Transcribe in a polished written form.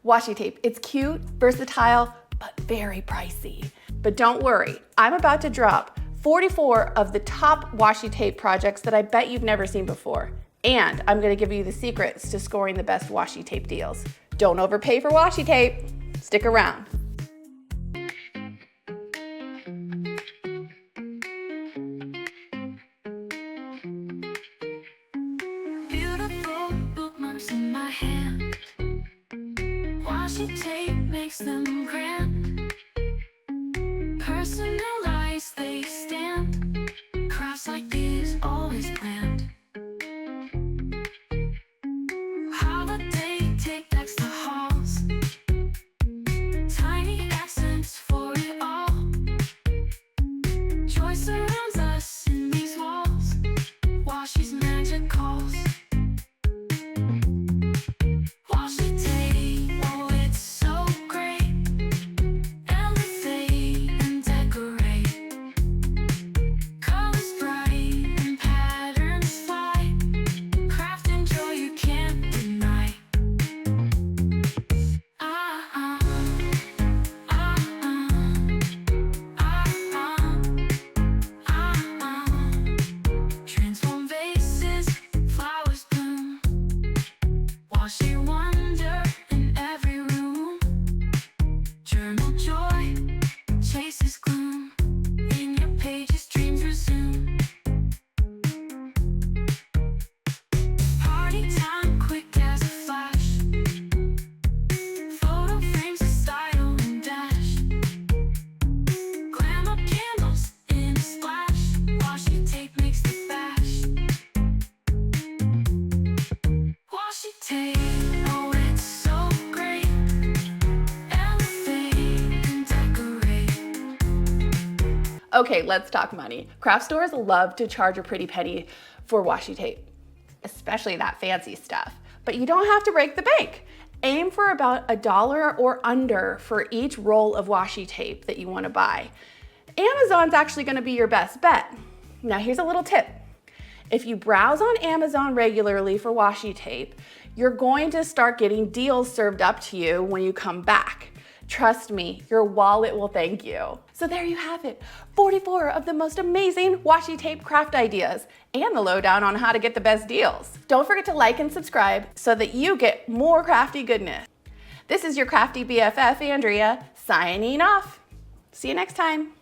Washi tape, it's cute, versatile, but very pricey. But don't worry, I'm about to drop 44 of the top washi tape projects that I bet you've never seen before. And I'm gonna give you the secrets to scoring the best washi tape deals. Don't overpay for washi tape. Stick around. Beautiful bookmarks in my hand. Washi tape makes them grand. Personalized they stand. Crafts like these always planned. Holiday tape decks the halls. Tiny accents for it all. Joy surrounds us in these walls. Washi's magic calls. Washi tape, oh it's so great. Elevate and decorate. Colors bright and patterns fly. Craft and joy you can't deny. Transform vases, flowers bloom. Washi wonder in every room. Journal joy, chases gloom. In your pages, dreams resume. Party time, quick as a flash. Photo frames of style and dash. Glam up candles in a splash. Washi tape makes the bash. Washi tape, oh it's so great. Elevate and decorate. Okay, let's talk money. Craft stores love to charge a pretty penny for washi tape, especially that fancy stuff. But you don't have to break the bank. Aim for about $1 or under for each roll of washi tape that you want to buy. Amazon's actually going to be your best bet. Now here's a little tip. If you browse on Amazon regularly for washi tape, you're going to start getting deals served up to you when you come back. Trust me, your wallet will thank you. So there you have it, 44 of the most amazing washi tape craft ideas and the lowdown on how to get the best deals. Don't forget to like and subscribe so that you get more crafty goodness. This is your crafty BFF, Andrea, signing off. See you next time.